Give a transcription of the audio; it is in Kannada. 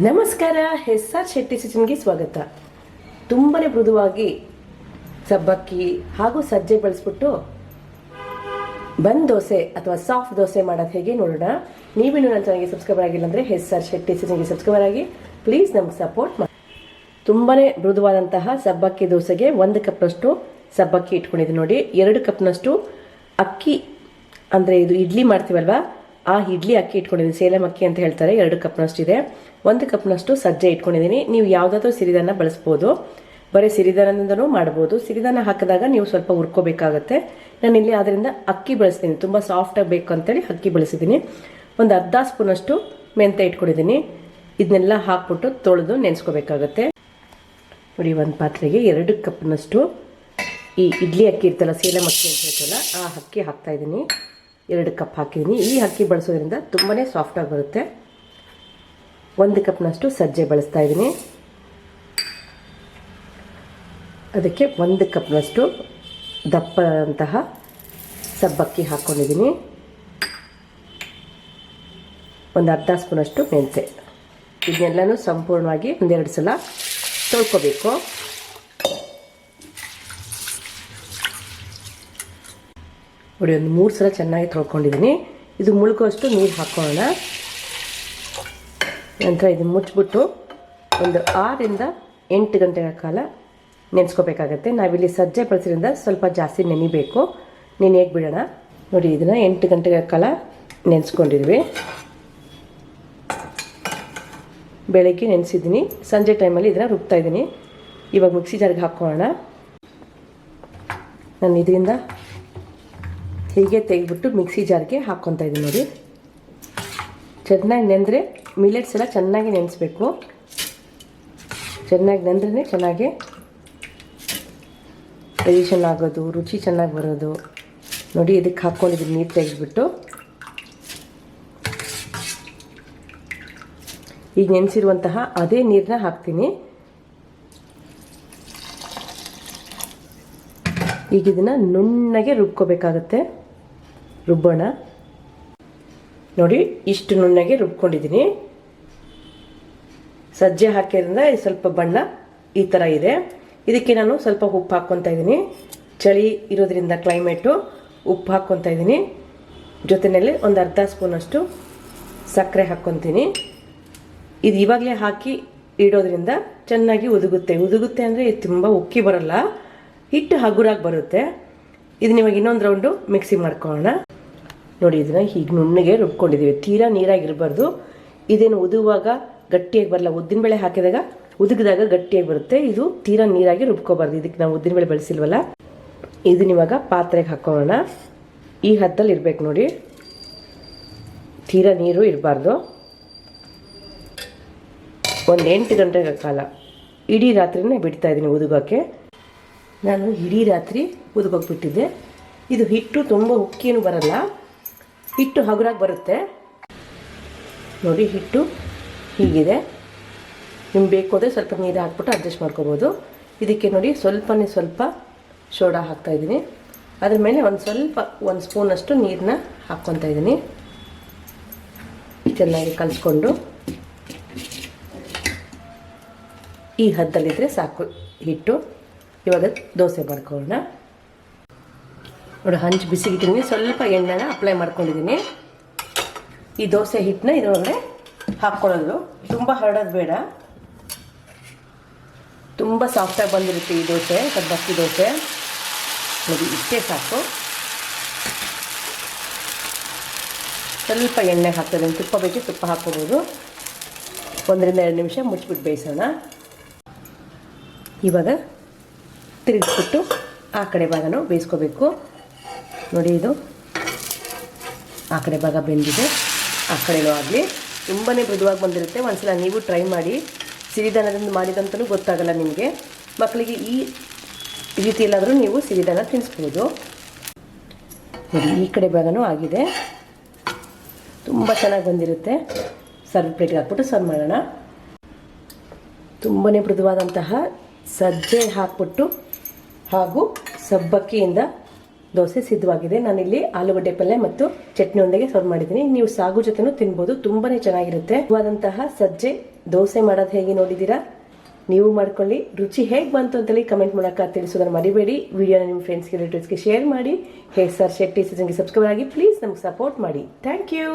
ನಮಸ್ಕಾರ. ಎಸ್.ಆರ್. ಶೆಟ್ಟಿ ಕಿಚನ್ಗೆ ಸ್ವಾಗತ. ತುಂಬಾನೇ ಮೃದುವಾಗಿ ಸಬ್ಬಕ್ಕಿ ಹಾಗೂ ಸಜ್ಜೆ ಬಳಸ್ಬಿಟ್ಟು ಬನ್ ದೋಸೆ ಅಥವಾ ಸಾಫ್ಟ್ ದೋಸೆ ಮಾಡೋದು ಹೇಗೆ ನೋಡೋಣ. ನೀವಿನ್ನೂ ನನ್ನ ಚಾನಲ್ಗೆ ಸಬ್ಸ್ಕ್ರೈಬರ್ ಆಗಿಲ್ಲ ಅಂದರೆ ಎಸ್.ಆರ್. ಶೆಟ್ಟಿ ಕಿಚನ್ಗೆ ಸಬ್ಸ್ಕ್ರೈಬರ್ ಆಗಿ ಪ್ಲೀಸ್ ನಮ್ಗೆ ಸಪೋರ್ಟ್ ಮಾಡಿ. ತುಂಬಾನೇ ಮೃದುವಾದಂತಹ ಸಬ್ಬಕ್ಕಿ ದೋಸೆಗೆ 1 ಕಪ್ನಷ್ಟು ಸಬ್ಬಕ್ಕಿ ಇಟ್ಕೊಂಡಿದ್ದೀನಿ ನೋಡಿ. 2 ಕಪ್ನಷ್ಟು ಅಕ್ಕಿ ಅಂದರೆ ಇದು ಇಡ್ಲಿ ಮಾಡ್ತೀವಲ್ವಾ, ಆ ಇಡ್ಲಿ ಅಕ್ಕಿ ಇಟ್ಕೊಂಡಿದ್ದೀನಿ. ಸೇಲಂ ಅಕ್ಕಿ ಅಂತ ಹೇಳ್ತಾರೆ. 2 ಕಪ್ನಷ್ಟು ಇದೆ. 1 ಕಪ್ನಷ್ಟು ಸಜ್ಜೆ ಇಟ್ಕೊಂಡಿದ್ದೀನಿ. ನೀವು ಯಾವುದಾದ್ರೂ ಸಿರಿಧಾನ ಬಳಸ್ಬೋದು, ಬರೀ ಸಿರಿಧಾನದಿಂದನೂ ಮಾಡ್ಬೋದು. ಸಿರಿಧಾನ ಹಾಕಿದಾಗ ನೀವು ಸ್ವಲ್ಪ ಹುರ್ಕೋಬೇಕಾಗತ್ತೆ. ನಾನಿಲ್ಲಿ ಅದರಿಂದ ಅಕ್ಕಿ ಬಳಸ್ತೀನಿ, ತುಂಬ ಸಾಫ್ಟಾಗಿ ಬೇಕು ಅಂತೇಳಿ ಅಕ್ಕಿ ಬಳಸಿದ್ದೀನಿ. ಒಂದು ಅರ್ಧ ಸ್ಪೂನಷ್ಟು ಮೆಂತ್ಯ ಇಟ್ಕೊಂಡಿದ್ದೀನಿ. ಇದನ್ನೆಲ್ಲ ಹಾಕ್ಬಿಟ್ಟು ತೊಳೆದು ನೆನೆಸ್ಕೋಬೇಕಾಗತ್ತೆ ನೋಡಿ. ಒಂದು ಪಾತ್ರೆಗೆ 2 ಕಪ್ನಷ್ಟು ಈ ಇಡ್ಲಿ ಅಕ್ಕಿ ಇರ್ತಲ್ಲ, ಸೇಲಂ ಅಕ್ಕಿ ಅಂತ ಹೇಳ್ತಲ್ಲ, ಆ ಅಕ್ಕಿ ಹಾಕ್ತಾಯಿದ್ದೀನಿ. 2 ಕಪ್ ಹಾಕಿದ್ದೀನಿ. ಈ ಅಕ್ಕಿ ಬಳಸೋದ್ರಿಂದ ತುಂಬಾ ಸಾಫ್ಟಾಗಿ ಬರುತ್ತೆ. 1 ಕಪ್ನಷ್ಟು ಸಜ್ಜೆ ಬಳಸ್ತಾ ಇದ್ದೀನಿ. ಅದಕ್ಕೆ 1 ಕಪ್ನಷ್ಟು ದಪ್ಪಂತಹ ಸಬ್ಬಕ್ಕಿ ಹಾಕ್ಕೊಂಡಿದ್ದೀನಿ. ಒಂದು ಅರ್ಧ ಸ್ಪೂನಷ್ಟು ಮೆಂತ್ಯ. ಇದನ್ನೆಲ್ಲನೂ ಸಂಪೂರ್ಣವಾಗಿ 1-2 ಸಲ ತೊಳ್ಕೊಬೇಕು. ನೋಡಿ, ಒಂದು 3 ಸಲ ಚೆನ್ನಾಗಿ ತೊಳ್ಕೊಂಡಿದ್ದೀನಿ. ಇದು ಮುಳುಗುವಷ್ಟು ನೀರು ಹಾಕೋಣ. ನಂತರ ಇದನ್ನು ಮುಚ್ಚಿಬಿಟ್ಟು ಒಂದು 6ರಿಂದ 8 ಗಂಟೆಗಳ ಕಾಲ ನೆನೆಸ್ಕೋಬೇಕಾಗತ್ತೆ. ನಾವಿಲ್ಲಿ ಸಜ್ಜೆ ಬಳಸೋದ್ರಿಂದ ಸ್ವಲ್ಪ ಜಾಸ್ತಿ ನೆನಿಬೇಕು. ನೆನೆಯಕ್ಕೆ ಬಿಡೋಣ. ನೋಡಿ, ಇದನ್ನು 8 ಗಂಟೆಗಳ ಕಾಲ ನೆನೆಸ್ಕೊಂಡಿದ್ವಿ. ಬೆಳಗ್ಗೆ ನೆನೆಸಿದ್ದೀನಿ, ಸಂಜೆ ಟೈಮಲ್ಲಿ ಇದನ್ನು ರುಬ್ತಾ ಇದ್ದೀನಿ. ಇವಾಗ ಮಿಕ್ಸಿ ಜಾರ್ಗೆ ಹಾಕೋಣ. ನಾನು ಇದರಿಂದ ಹೀಗೆ ತೆಗೆದ್ಬಿಟ್ಟು ಮಿಕ್ಸಿ ಜಾರ್ಗೆ ಹಾಕ್ಕೊತಾ ಇದ್ದೀನಿ ನೋಡಿ. ಚೆನ್ನಾಗಿ ನೆಂದರೆ ಮಿಲೆಟ್ಸ್ ಎಲ್ಲ ಚೆನ್ನಾಗಿ ನೆನೆಸ್ಬೇಕು. ಚೆನ್ನಾಗಿ ನೆಂದ್ರೇ ಚೆನ್ನಾಗಿ ಡೈಜೆಷನ್ ಆಗೋದು, ರುಚಿ ಚೆನ್ನಾಗಿ ಬರೋದು ನೋಡಿ. ಇದಕ್ಕೆ ಹಾಕ್ಕೊಂಡಿದ್ದೀನಿ ನೀರು ತೆಗೆದ್ಬಿಟ್ಟು. ಈಗ ನೆನೆಸಿರುವಂತಹ ಅದೇ ನೀರನ್ನ ಹಾಕ್ತೀನಿ. ಈಗ ಇದನ್ನು ನುಣ್ಣಗೆ ರುಬ್ಕೋಬೇಕಾಗತ್ತೆ. ರುಬ್ಬೋಣ. ನೋಡಿ, ಇಷ್ಟು ನುಣ್ಣಗೆ ರುಬ್ಕೊಂಡಿದ್ದೀನಿ. ಸಜ್ಜೆ ಹಾಕಿದ್ರಿಂದ ಸ್ವಲ್ಪ ಬಣ್ಣ ಈ ಥರ ಇದೆ. ಇದಕ್ಕೆ ನಾನು ಸ್ವಲ್ಪ ಉಪ್ಪು ಹಾಕ್ಕೊತಾ ಇದ್ದೀನಿ. ಚಳಿ ಇರೋದ್ರಿಂದ ಕ್ಲೈಮೇಟು ಉಪ್ಪು ಹಾಕ್ಕೊತಾ ಇದ್ದೀನಿ. ಜೊತೆಯಲ್ಲಿ ಒಂದು ಅರ್ಧ ಸ್ಪೂನಷ್ಟು ಸಕ್ಕರೆ ಹಾಕ್ಕೊತೀನಿ. ಇದು ಇವಾಗಲೇ ಹಾಕಿ ಇಡೋದ್ರಿಂದ ಚೆನ್ನಾಗಿ ಉದುಗುತ್ತೆ ಅಂದರೆ ಇದು ತುಂಬ ಉಕ್ಕಿ ಬರಲ್ಲ, ಹಿಟ್ಟು ಹಗುರಾಗಿ ಬರುತ್ತೆ. ಇದನ್ನ ಇವಾಗ ಇನ್ನೊಂದು ರೌಂಡು ಮಿಕ್ಸಿ ಮಾಡ್ಕೊಳ್ಳೋಣ. ನೋಡಿ, ಇದನ್ನು ಹೀಗೆ ನುಣ್ಣಗೆ ರುಬ್ಕೊಂಡಿದ್ದೀವಿ. ತೀರಾ ನೀರಾಗಿರಬಾರ್ದು. ಇದೇನು ಉದುವಾಗ ಗಟ್ಟಿಯಾಗಿ ಬರಲ್ಲ. ಉದ್ದಿನಬೇಳೆ ಹಾಕಿದಾಗ ಉದುಗಿದಾಗ ಗಟ್ಟಿಯಾಗಿ ಬರುತ್ತೆ. ಇದು ತೀರಾ ನೀರಾಗಿ ರುಬ್ಕೋಬಾರ್ದು. ಇದಕ್ಕೆ ನಾವು ಉದ್ದಿನಬೇಳೆ ಬಳಸಿಲ್ವಲ್ಲ. ಇದನ್ನ ಇವಾಗ ಪಾತ್ರೆಗೆ ಹಾಕೋಣ. ಈ ಹದ್ದಲ್ಲಿ ಇರಬೇಕು ನೋಡಿ, ತೀರಾ ನೀರು ಇರಬಾರ್ದು. ಒಂದು 8 ಗಂಟೆಗಳ ಕಾಲ ಇಡೀ ರಾತ್ರಿನೇ ಬಿಡ್ತಾ ಇದ್ದೀನಿ ಉದುಗೋಕ್ಕೆ. ನಾನು ಇಡೀ ರಾತ್ರಿ ಉದುಗೋಗ್ಬಿಟ್ಟಿದ್ದೆ. ಇದು ಹಿಟ್ಟು ತುಂಬ ಉಕ್ಕೇನು ಬರಲ್ಲ, ಹಿಟ್ಟು ಹಗುರಾಗಿ ಬರುತ್ತೆ ನೋಡಿ. ಹಿಟ್ಟು ಹೀಗಿದೆ. ನಿಮ್ಗೆ ಬೇಕು ಅಂದರೆ ಸ್ವಲ್ಪ ನೀರು ಹಾಕ್ಬಿಟ್ಟು ಅಡ್ಜಸ್ಟ್ ಮಾಡ್ಕೋಬೋದು. ಇದಕ್ಕೆ ನೋಡಿ ಸ್ವಲ್ಪ ಸೋಡಾ ಹಾಕ್ತಾಯಿದ್ದೀನಿ. ಅದ್ರ ಮೇಲೆ ಒಂದು ಸ್ಪೂನಷ್ಟು ನೀರನ್ನ ಹಾಕ್ಕೊತಾ ಇದ್ದೀನಿ. ಚೆನ್ನಾಗಿ ಕಲಿಸ್ಕೊಂಡು ಈ ಹದ್ದಲ್ಲಿದ್ದರೆ ಸಾಕು ಹಿಟ್ಟು. ಇವಾಗ ದೋಸೆ ಮಾಡ್ಕೊಳ್ಳೋಣ. ನೋಡಿ, ಹಂಚು ಬಿಸಿಗಿಟ್ಟಿದ್ದೀನಿ. ಸ್ವಲ್ಪ ಎಣ್ಣೆನ ಅಪ್ಲೈ ಮಾಡ್ಕೊಂಡಿದ್ದೀನಿ. ಈ ದೋಸೆ ಹಿಟ್ಟನ್ನ ಇದರೊಳಗಡೆ ಹಾಕ್ಕೊಳ್ಳೋದು. ತುಂಬ ಹರಡೋದು ಬೇಡ. ತುಂಬ ಸಾಫ್ಟಾಗಿ ಬಂದಿರುತ್ತೆ ಈ ದೋಸೆ, ಸಬ್ಬಕ್ಕಿ ದೋಸೆ. ನೋಡಿ, ಇಷ್ಟೇ ಸಾಕು. ಸ್ವಲ್ಪ ಎಣ್ಣೆ ಹಾಕ್ತದೆ. ತುಪ್ಪ ಬೇಕಿ ತುಪ್ಪ ಹಾಕ್ಕೋಬೋದು. 1ರಿಂದ 2 ನಿಮಿಷ ಮುಚ್ಚಿಬಿಟ್ಟು ಬೇಯಿಸೋಣ. ಇವಾಗ ತಿರುಗಿಸ್ಬಿಟ್ಟು ಆ ಕಡೆ ಭಾಗನೂ ಬೇಯಿಸ್ಕೋಬೇಕು ನೋಡಿ. ಇದು ಆ ಕಡೆ ಭಾಗ ಬೆಂದಿದೆ, ಆ ಕಡೆನೂ ಆಗಲಿ. ತುಂಬಾ ಮೃದುವಾಗಿ ಬಂದಿರುತ್ತೆ. ಒಂದ್ಸಲ ನೀವು ಟ್ರೈ ಮಾಡಿ. ಸಿರಿಧಾನದಿಂದ ಮಾಡಿದಂತಲೂ ಗೊತ್ತಾಗಲ್ಲ ನಿಮಗೆ. ಮಕ್ಕಳಿಗೆ ಈ ರೀತಿಯಲ್ಲಾದರೂ ನೀವು ಸಿರಿಧಾನ ತಿನ್ನಿಸ್ಬೋದು ನೋಡಿ. ಈ ಕಡೆ ಭಾಗನೂ ಆಗಿದೆ. ತುಂಬ ಚೆನ್ನಾಗಿ ಬಂದಿರುತ್ತೆ. ಸರ್ವ್ ಪ್ಲೇಟ್ಗೆ ಹಾಕ್ಬಿಟ್ಟು ಸರ್ವ್ ಮಾಡೋಣ. ತುಂಬಾ ಮೃದುವಾದಂತಹ ಸಜ್ಜೆ ಹಾಕ್ಬಿಟ್ಟು ಹಾಗೂ ಸಬ್ಬಕ್ಕಿಯಿಂದ ದೋಸೆ ಸಿದ್ಧವಾಗಿದೆ. ನಾನಿಲ್ಲಿ ಆಲೂಗಡ್ಡೆ ಪಲ್ಯ ಮತ್ತು ಚಟ್ನಿಯೊಂದಿಗೆ ಸರ್ವ್ ಮಾಡಿದ್ದೀನಿ. ನೀವು ಸಾಗು ಜೊತೆನೂ ತಿನ್ಬೋದು, ತುಂಬಾನೇ ಚೆನ್ನಾಗಿರುತ್ತೆ. ಸಜ್ಜೆ ದೋಸೆ ಮಾಡೋದು ಹೇಗೆ ನೋಡಿದ್ದೀರಾ? ನೀವು ಮಾಡ್ಕೊಳ್ಳಿ. ರುಚಿ ಹೇಗೆ ಬಂತು ಅಂತೇಳಿ ಕಮೆಂಟ್ ಮೂಲಕ ತಿಳಿಸೋದನ್ನು ಮರಿಬೇಡಿ. ವಿಡಿಯೋನ ನಿಮ್ಮ ಫ್ರೆಂಡ್ಸ್ಗೆ ರಿಲೇಟಿವ್ಸ್ಗೆ ಶೇರ್ ಮಾಡಿ. ಹೇ ಸರ್ ಶೆಟ್ಟಿ ಸೀಸನ್ಗೆ ಸಬ್ಸ್ಕ್ರೈಬ್ ಆಗಿ ಪ್ಲೀಸ್ ನಮ್ಗೆ ಸಪೋರ್ಟ್ ಮಾಡಿ. Thank you.